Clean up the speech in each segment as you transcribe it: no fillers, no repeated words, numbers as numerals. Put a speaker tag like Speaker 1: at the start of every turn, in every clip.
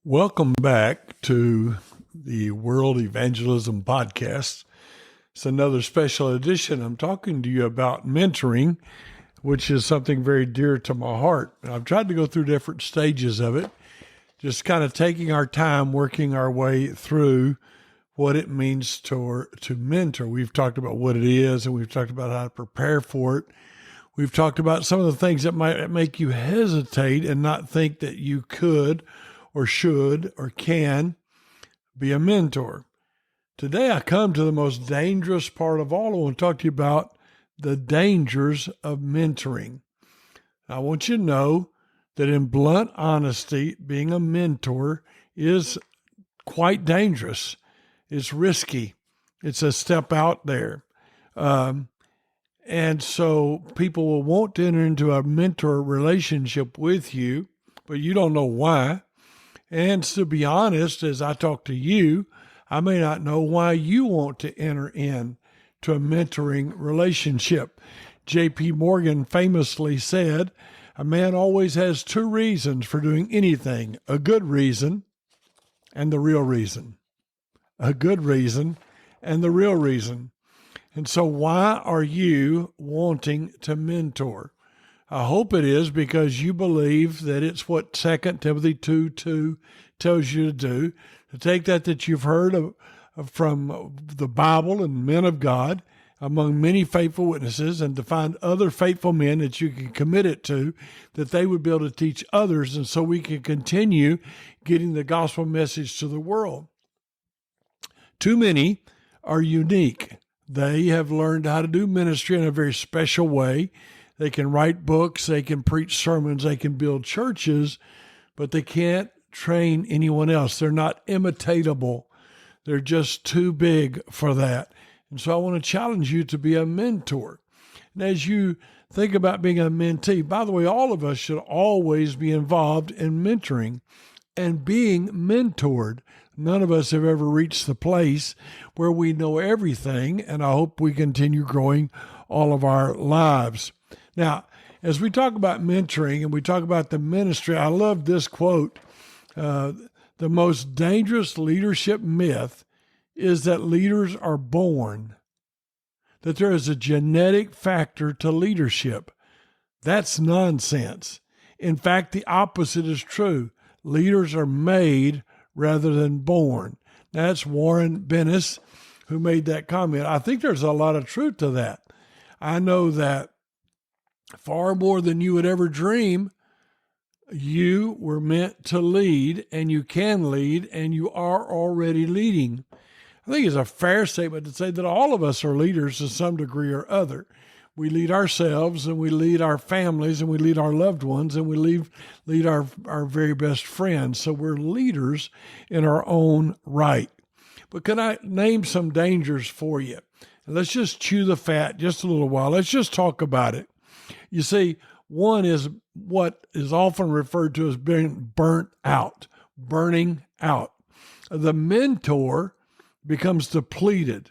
Speaker 1: Welcome back to the World Evangelism Podcast. It's another special edition. I'm talking to you about mentoring, which is something very dear to my heart. And I've tried to go through different stages of it, just kind of taking our time, working our way through what it means to mentor. We've talked about what it is, and we've talked about how to prepare for it. We've talked about some of the things that might make you hesitate and not think that you could or should or can be a mentor. Today I come to the most dangerous part of all. I want to talk to you about the dangers of mentoring. I want you to know that in blunt honesty, being a mentor is quite dangerous. It's risky. It's a step out there. And so people will want to enter into a mentor relationship with you, but you don't know why. And to be honest, as I talk to you, I may not know why you want to enter in to a mentoring relationship. J.P. Morgan famously said, a man always has two reasons for doing anything, a good reason and the real reason. A good reason and the real reason. And so why are you wanting to mentor? I hope it is because you believe that it's what 2 Timothy 2:2 tells you to do, to take that you've heard from the Bible and men of God among many faithful witnesses, and to find other faithful men that you can commit it to, that they would be able to teach others, and so we can continue getting the gospel message to the world. Too many are unique. They have learned how to do ministry in a very special way. They can write books, they can preach sermons, they can build churches, but they can't train anyone else. They're not imitatable. They're just too big for that. And so I want to challenge you to be a mentor. And as you think about being a mentee, by the way, all of us should always be involved in mentoring and being mentored. None of us have ever reached the place where we know everything, and I hope we continue growing all of our lives. Now, as we talk about mentoring and we talk about the ministry, I love this quote. The most dangerous leadership myth is that leaders are born, that there is a genetic factor to leadership. That's nonsense. In fact, the opposite is true. Leaders are made rather than born. Now, that's Warren Bennis who made that comment. I think there's a lot of truth to that. I know that far more than you would ever dream, you were meant to lead, and you can lead, and you are already leading. I think it's a fair statement to say that all of us are leaders to some degree or other. We lead ourselves, and we lead our families, and we lead our loved ones, and we lead our very best friends. So we're leaders in our own right. But can I name some dangers for you? And let's just chew the fat just a little while. Let's just talk about it. You see, one is what is often referred to as being burnt out, burning out. The mentor becomes depleted.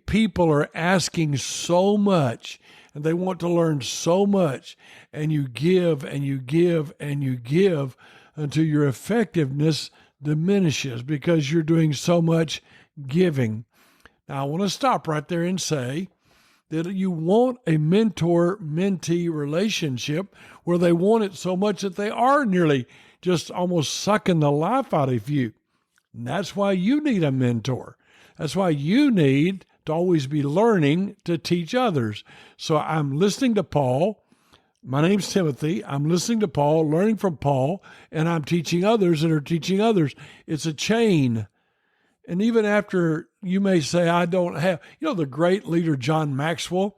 Speaker 1: People are asking so much, and they want to learn so much, and you give and you give and you give until your effectiveness diminishes because you're doing so much giving. Now, I want to stop right there and say that you want a mentor-mentee relationship where they want it so much that they are nearly just almost sucking the life out of you. And that's why you need a mentor. That's why you need to always be learning to teach others. So I'm listening to Paul. My name's Timothy. I'm listening to Paul, learning from Paul, and I'm teaching others that are teaching others. It's a chain. And even after you may say, I don't have, the great leader John Maxwell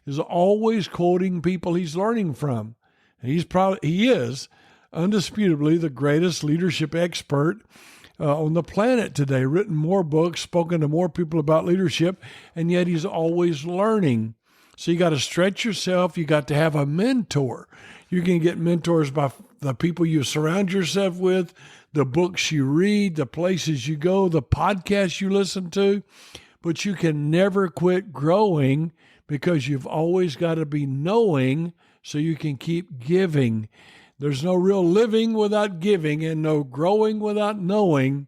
Speaker 1: is always quoting people he's learning from. And he is undisputably the greatest leadership expert on the planet today, written more books, spoken to more people about leadership, and yet he's always learning. So you got to stretch yourself. You got to have a mentor. You can get mentors by the people you surround yourself with, the books you read, the places you go, the podcasts you listen to, but you can never quit growing because you've always got to be knowing so you can keep giving. There's no real living without giving and no growing without knowing.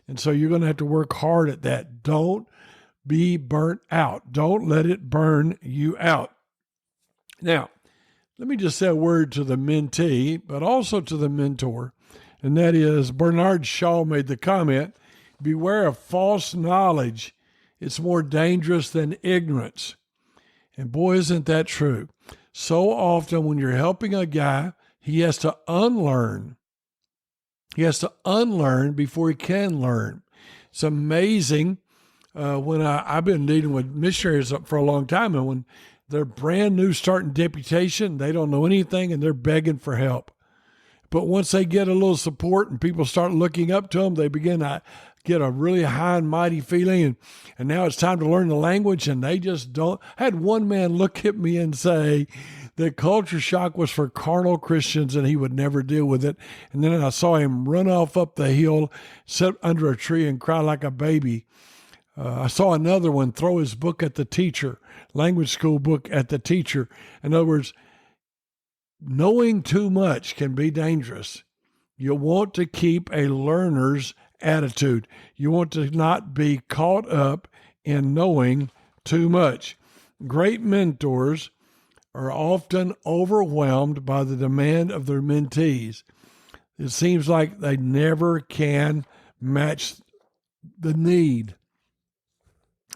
Speaker 1: And so you're going to have to work hard at that. Don't be burnt out. Don't let it burn you out. Now, let me just say a word to the mentee, but also to the mentor. And that is, Bernard Shaw made the comment, beware of false knowledge. It's more dangerous than ignorance. And boy, isn't that true. So often when you're helping a guy, he has to unlearn. He has to unlearn before he can learn. It's amazing when I've been dealing with missionaries for a long time, and when they're brand new starting deputation, they don't know anything, and they're begging for help. But once they get a little support and people start looking up to them, they begin to get a really high and mighty feeling. And now it's time to learn the language, and they just don't. I had one man look at me and say that culture shock was for carnal Christians and he would never deal with it. And then I saw him run off up the hill, sit under a tree and cry like a baby. I saw another one throw his book at the teacher, language school book at the teacher. In other words, knowing too much can be dangerous. You want to keep a learner's attitude. You want to not be caught up in knowing too much. Great mentors are often overwhelmed by the demand of their mentees. It seems like they never can match the need.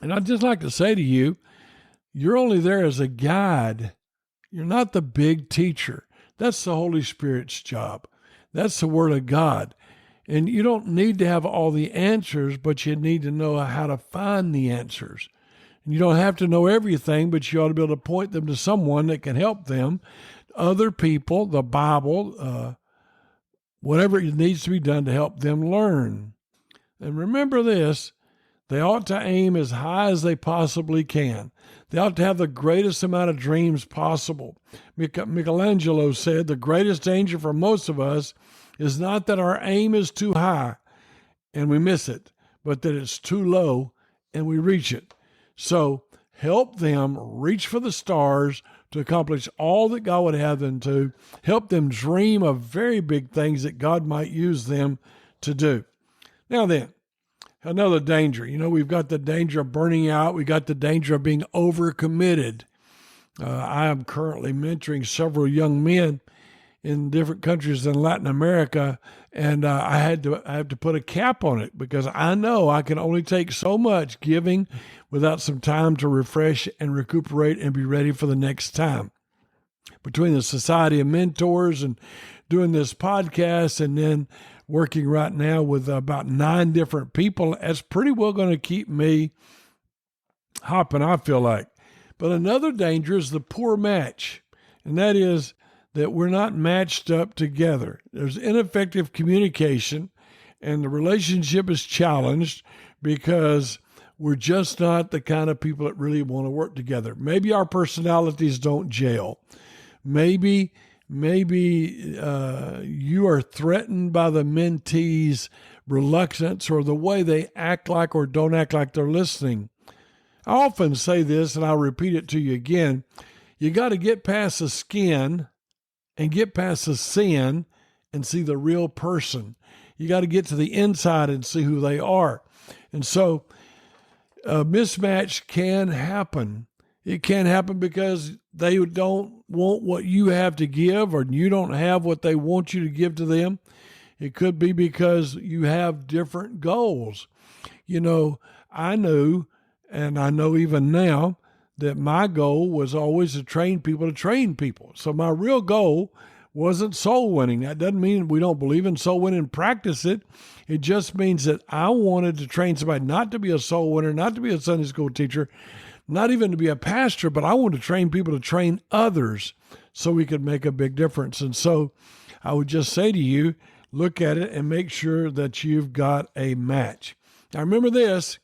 Speaker 1: And I'd just like to say to you, you're only there as a guide. You're not the big teacher. That's the Holy Spirit's job. That's the Word of God. And you don't need to have all the answers, but you need to know how to find the answers. And you don't have to know everything, but you ought to be able to point them to someone that can help them, other people, the Bible, whatever needs to be done to help them learn. And remember this, they ought to aim as high as they possibly can. They ought to have the greatest amount of dreams possible. Michelangelo said, the greatest danger for most of us is not that our aim is too high and we miss it, but that it's too low and we reach it. So help them reach for the stars to accomplish all that God would have them to. Help them dream of very big things that God might use them to do. Now then, another danger. We've got the danger of burning out. We got the danger of being overcommitted. I am currently mentoring several young men in different countries in Latin America, and I have to put a cap on it because I know I can only take so much giving without some time to refresh and recuperate and be ready for the next time. Between the Society of Mentors and doing this podcast and then working right now with about 9 different people, that's pretty well going to keep me hopping, I feel like. But another danger is the poor match, and that is that we're not matched up together. There's ineffective communication, and the relationship is challenged because we're just not the kind of people that really want to work together. Maybe our personalities don't gel. Maybe you are threatened by the mentee's reluctance or the way they act like or don't act like they're listening. I often say this, and I'll repeat it to you again. You got to get past the skin and get past the sin and see the real person. You got to get to the inside and see who they are. And so a mismatch can happen. It can happen because they don't want what you have to give, or you don't have what they want you to give to them. It could be because you have different goals. I knew, and I know even now, that my goal was always to train people. So my real goal wasn't soul winning. That doesn't mean we don't believe in soul winning and practice it. It just means that I wanted to train somebody not to be a soul winner, not to be a Sunday school teacher, not even to be a pastor, but I wanted to train people to train others so we could make a big difference. And so I would just say to you, look at it and make sure that you've got a match. Now remember this,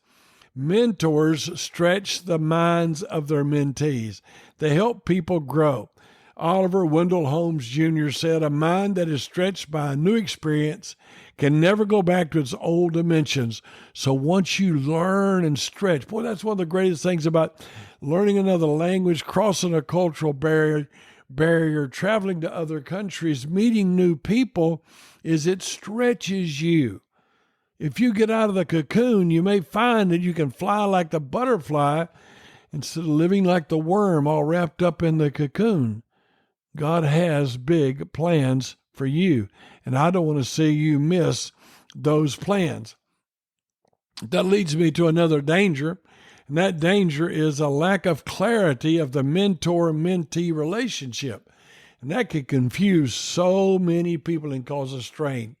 Speaker 1: mentors stretch the minds of their mentees. They help people grow. Oliver Wendell Holmes Jr. said, a mind that is stretched by a new experience can never go back to its old dimensions. So once you learn and stretch, boy, that's one of the greatest things about learning another language, crossing a cultural barrier. barrier traveling to other countries, meeting new people, is it stretches you. If you get out of the cocoon, you may find that you can fly like the butterfly instead of living like the worm all wrapped up in the cocoon. God has big plans for you, and I don't want to see you miss those plans. That leads me to another danger, and that danger is a lack of clarity of the mentor-mentee relationship. And that can confuse so many people and cause a strain.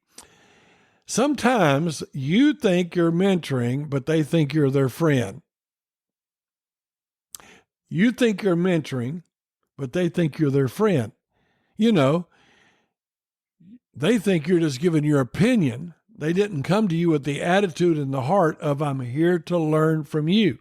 Speaker 1: Sometimes you think you're mentoring, but they think you're their friend. You think you're mentoring, but they think you're their friend. You know, they think you're just giving your opinion. They didn't come to you with the attitude and the heart of, I'm here to learn from you.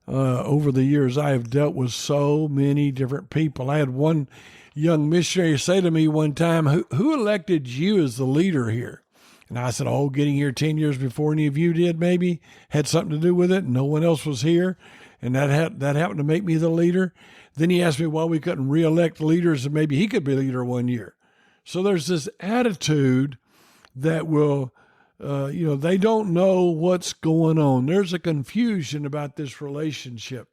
Speaker 1: Over the years, I have dealt with so many different people. I had one young missionary say to me one time, who elected you as the leader here? And I said, getting here 10 years before any of you did, maybe, had something to do with it. No one else was here. And that happened to make me the leader. Then he asked me why we couldn't reelect leaders and maybe he could be leader one year. So there's this attitude that will, they don't know what's going on. There's a confusion about this relationship.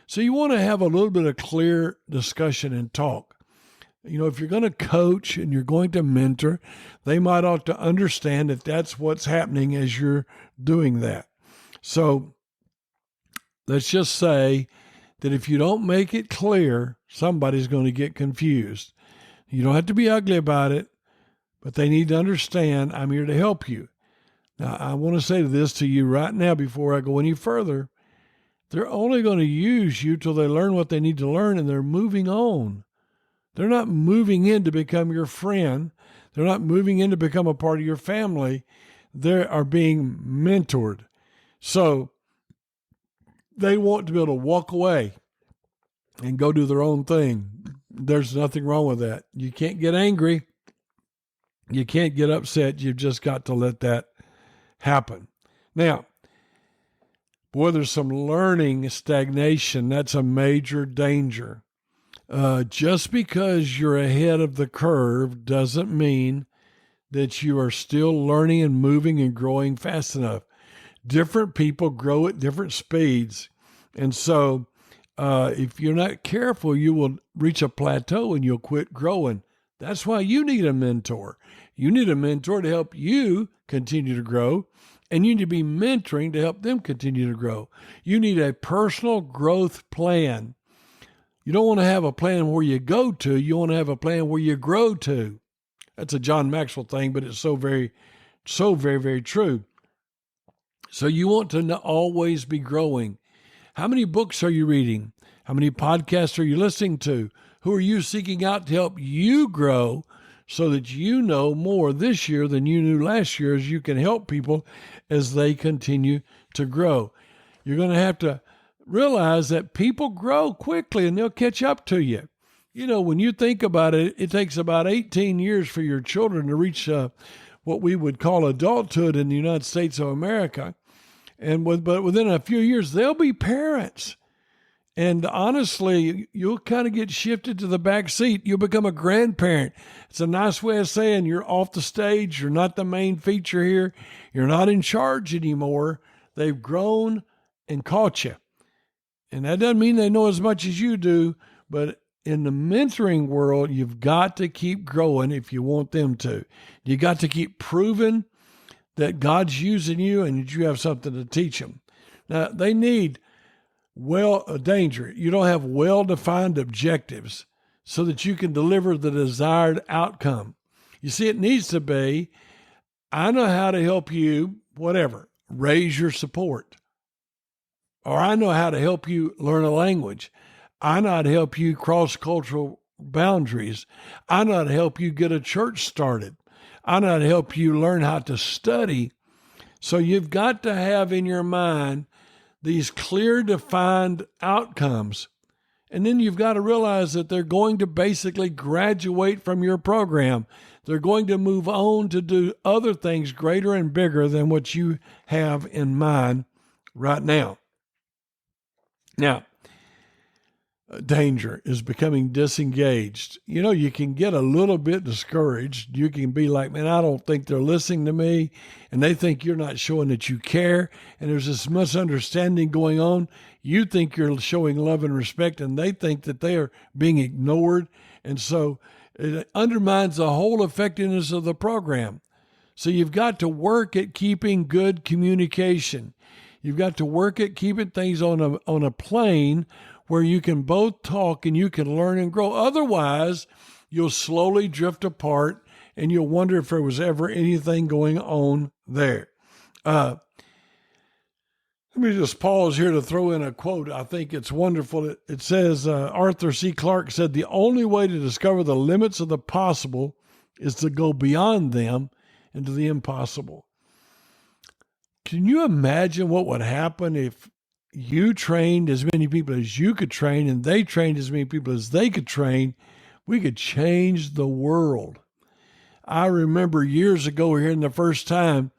Speaker 1: So you want to have a little bit of clear discussion and talk. If you're going to coach and you're going to mentor, they might ought to understand that that's what's happening as you're doing that. So let's just say that if you don't make it clear, somebody's going to get confused. You don't have to be ugly about it, but they need to understand I'm here to help you. Now, I want to say this to you right now before I go any further. They're only going to use you till they learn what they need to learn, and they're moving on. They're not moving in to become your friend. They're not moving in to become a part of your family. They are being mentored. So they want to be able to walk away and go do their own thing. There's nothing wrong with that. You can't get angry. You can't get upset. You've just got to let that happen. Now, boy, there's some learning stagnation. That's a major danger. Just because you're ahead of the curve doesn't mean that you are still learning and moving and growing fast enough. Different people grow at different speeds. And so if you're not careful, you will reach a plateau and you'll quit growing. That's why you need a mentor. You need a mentor to help you continue to grow, and you need to be mentoring to help them continue to grow. You need a personal growth plan. You don't want to have a plan where you go to. You want to have a plan where you grow to. That's a John Maxwell thing, but it's so very, very true. So you want to always be growing. How many books are you reading? How many podcasts are you listening to? Who are you seeking out to help you grow so that you know more this year than you knew last year as you can help people as they continue to grow? You're going to have to realize that people grow quickly and they'll catch up to you. When you think about it, it takes about 18 years for your children to reach what we would call adulthood in the United States of America. But within a few years, they'll be parents. And honestly, you'll kind of get shifted to the back seat. You'll become a grandparent. It's a nice way of saying you're off the stage. You're not the main feature here. You're not in charge anymore. They've grown and caught you. And that doesn't mean they know as much as you do, but in the mentoring world, you've got to keep growing if you want them to. You got to keep proving that God's using you and that you have something to teach them. Now, they need danger. You don't have well-defined objectives so that you can deliver the desired outcome. You see, it needs to be, I know how to help you, whatever, raise your support. Or I know how to help you learn a language. I know how to help you cross cultural boundaries. I know how to help you get a church started. I know how to help you learn how to study. So you've got to have in your mind these clear, defined outcomes. And then you've got to realize that they're going to basically graduate from your program. They're going to move on to do other things greater and bigger than what you have in mind right now. Now, danger is becoming disengaged. You know, you can get a little bit discouraged. You can be like, man, I don't think they're listening to me. And they think you're not showing that you care. And there's this misunderstanding going on. You think you're showing love and respect, and they think that they are being ignored. And so it undermines the whole effectiveness of the program. So you've got to work at keeping good communication. You've got to work at keeping things on a plane where you can both talk and you can learn and grow. Otherwise, you'll slowly drift apart and you'll wonder if there was ever anything going on there. Let me just pause here to throw in a quote. I think it's wonderful. It says, Arthur C. Clarke said, "The only way to discover the limits of the possible is to go beyond them into the impossible." Can you imagine what would happen if you trained as many people as you could train and they trained as many people as they could train? We could change the world. I remember years ago hearing the first time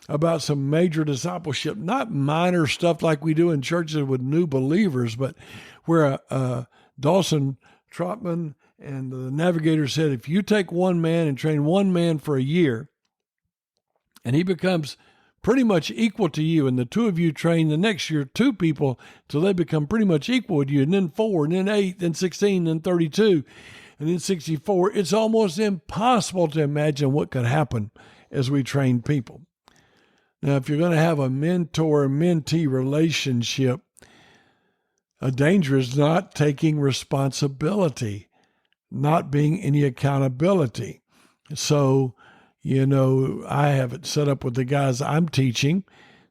Speaker 1: about some major discipleship, not minor stuff like we do in churches with new believers, but where Dawson Trotman and the Navigator said, if you take one man and train one man for a year, and he becomes pretty much equal to you, and the two of you train the next year 2 people till they become pretty much equal with you, and then 4, and then 8, then 16, then 32, and then 64. It's almost impossible to imagine what could happen as we train people. Now, if you're going to have a mentor-mentee relationship, a danger is not taking responsibility, not being any accountability. So, you know, I have it set up with the guys I'm teaching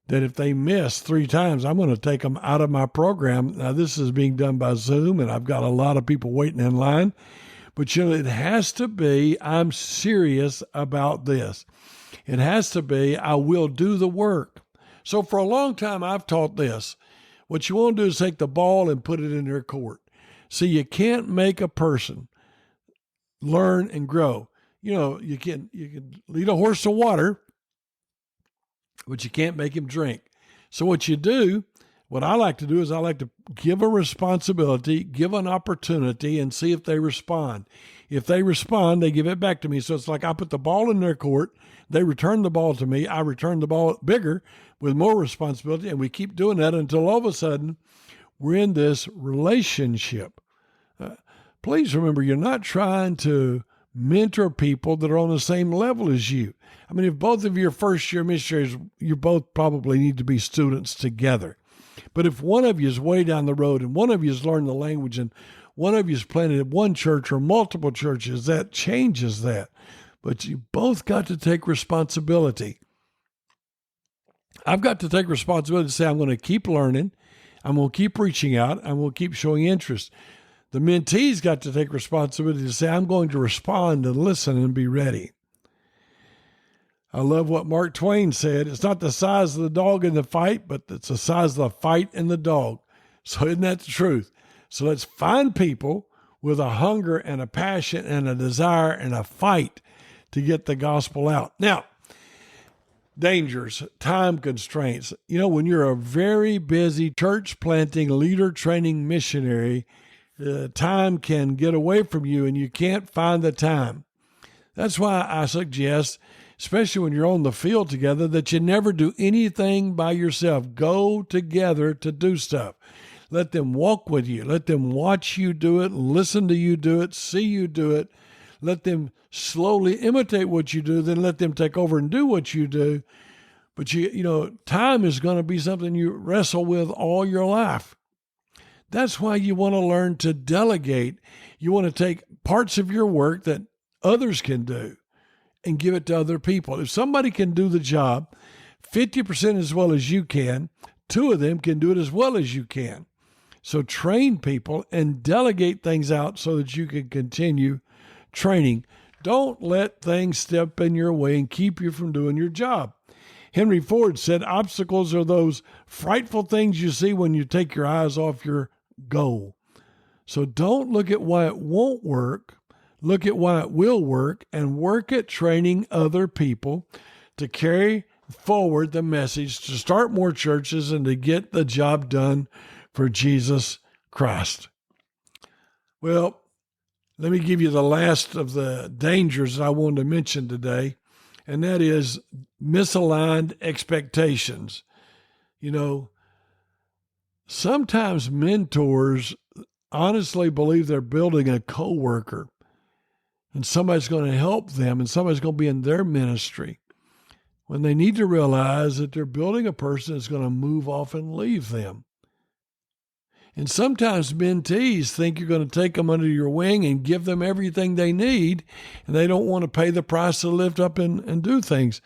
Speaker 1: that if they miss 3 times, I'm going to take them out of my program. Now, this is being done by Zoom, and I've got a lot of people waiting in line. But, you know, it has to be, I'm serious about this. It has to be, I will do the work. So for a long time, I've taught this. What you want to do is take the ball and put it in their court. See, you can't make a person learn and grow. You know, you can lead a horse to water, but you can't make him drink. So what you do, what I like to do is I like to give a responsibility, give an opportunity, and see if they respond. If they respond, they give it back to me. So it's like I put the ball in their court, they return the ball to me, I return the ball bigger with more responsibility, and we keep doing that until all of a sudden we're in this relationship. Please remember, you're not trying to mentor people that are on the same level as you. I mean, if both of you are first-year missionaries, you both probably need to be students together. But if one of you is way down the road and one of you has learned the language and one of you is planted at one church or multiple churches, that changes that. But you both got to take responsibility. I've got to take responsibility to say, I'm going to keep learning. I'm going to keep reaching out. I'm going to keep showing interest. The mentee's got to take responsibility to say, I'm going to respond and listen and be ready. I love what Mark Twain said. It's not the size of the dog in the fight, but it's the size of the fight in the dog. So isn't that the truth? So let's find people with a hunger and a passion and a desire and a fight to get the gospel out. Now, dangers, time constraints. You know, when you're a very busy church planting, leader training missionary, time can get away from you and you can't find the time. That's why I suggest, especially when you're on the field together, that you never do anything by yourself. Go together to do stuff. Let them walk with you. Let them watch you do it, listen to you do it, see you do it. Let them slowly imitate what you do, then let them take over and do what you do. But you know, time is going to be something you wrestle with all your life. That's why you want to learn to delegate. You want to take parts of your work that others can do and give it to other people. If somebody can do the job 50% as well as you can, 2 of them can do it as well as you can. So train people and delegate things out so that you can continue training. Don't let things step in your way and keep you from doing your job. Henry Ford said, obstacles are those frightful things you see when you take your eyes off your goal. So don't look at why it won't work. Look at why it will work and work at training other people to carry forward the message, to start more churches and to get the job done for Jesus Christ. Well, let me give you the last of the dangers that I wanted to mention today, and that is misaligned expectations. You know, sometimes mentors honestly believe they're building a coworker, and somebody's going to help them, and somebody's going to be in their ministry, when they need to realize that they're building a person that's going to move off and leave them. And sometimes mentees think you're going to take them under your wing and give them everything they need, and they don't want to pay the price to lift up and do things.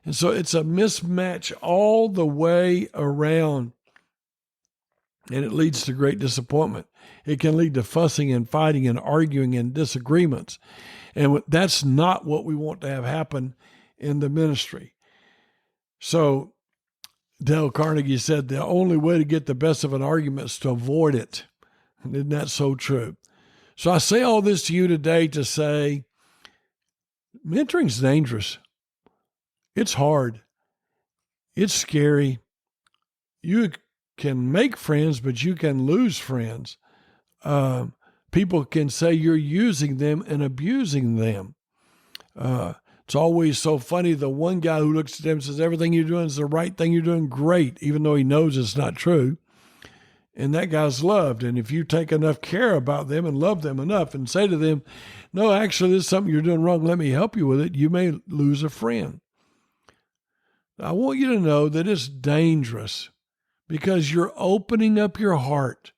Speaker 1: And so it's a mismatch all the way around, and it leads to great disappointment. It can lead to fussing and fighting and arguing and disagreements. And that's not what we want to have happen in the ministry. So Dale Carnegie said the only way to get the best of an argument is to avoid it. And isn't that so true? So I say all this to you today to say, mentoring is dangerous. It's hard. It's scary. You can make friends, but you can lose friends. People can say you're using them and abusing them. It's always so funny. The one guy who looks at them and says, everything you're doing is the right thing, you're doing great, even though he knows it's not true. And that guy's loved. And if you take enough care about them and love them enough and say to them, no, actually, this is something you're doing wrong, let me help you with it, you may lose a friend. I want you to know that it's dangerous because you're opening up your heart.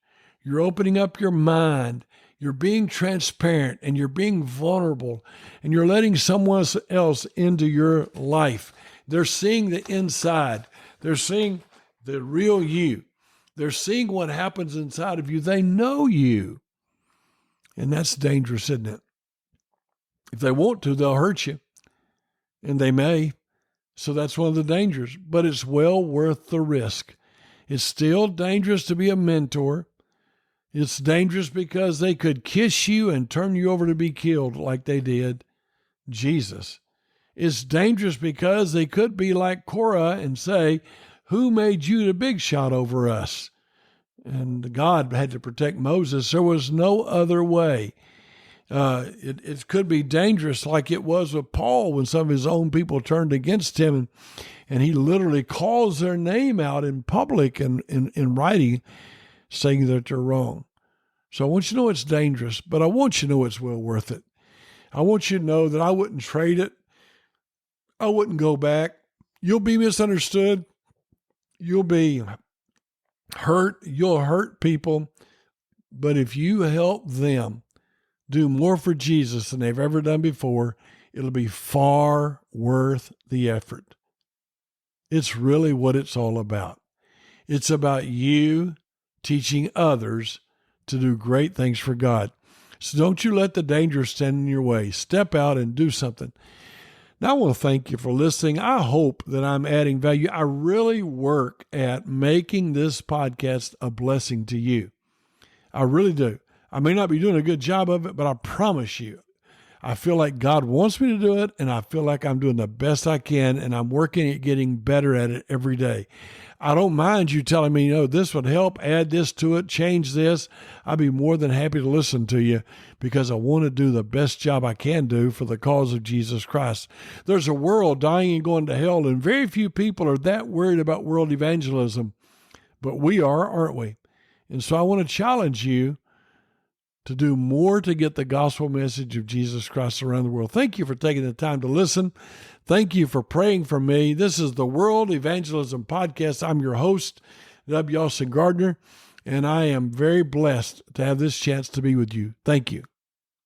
Speaker 1: You're opening up your mind. You're being transparent and you're being vulnerable and you're letting someone else into your life. They're seeing the inside. They're seeing the real you. They're seeing what happens inside of you. They know you. And that's dangerous, isn't it? If they want to, they'll hurt you. And they may. So that's one of the dangers. But it's well worth the risk. It's still dangerous to be a mentor. It's dangerous because they could kiss you and turn you over to be killed like they did Jesus. It's dangerous because they could be like Korah and say, who made you the big shot over us? And God had to protect Moses. There was no other way. It could be dangerous like it was with Paul when some of his own people turned against him and he literally calls their name out in public and in writing, saying that they're wrong. So I want you to know it's dangerous, but I want you to know it's well worth it. I want you to know that I wouldn't trade it. I wouldn't go back. You'll be misunderstood. You'll be hurt. You'll hurt people. But if you help them do more for Jesus than they've ever done before, it'll be far worth the effort. It's really what it's all about. It's about you teaching others to do great things for God. So don't you let the danger stand in your way. Step out and do something. Now I want to thank you for listening. I hope that I'm adding value. I really work at making this podcast a blessing to you. I really do. I may not be doing a good job of it, but I promise you, I feel like God wants me to do it, and I feel like I'm doing the best I can, and I'm working at getting better at it every day. I don't mind you telling me, this would help, add this to it, change this. I'd be more than happy to listen to you because I want to do the best job I can do for the cause of Jesus Christ. There's a world dying and going to hell, and very few people are that worried about world evangelism, but we are, aren't we? And so I want to challenge you to do more to get the gospel message of Jesus Christ around the world. Thank you for taking the time to listen. Thank you for praying for me. This is the World Evangelism Podcast. I'm your host, W. Austin Gardner, and I am very blessed to have this chance to be with you. Thank you.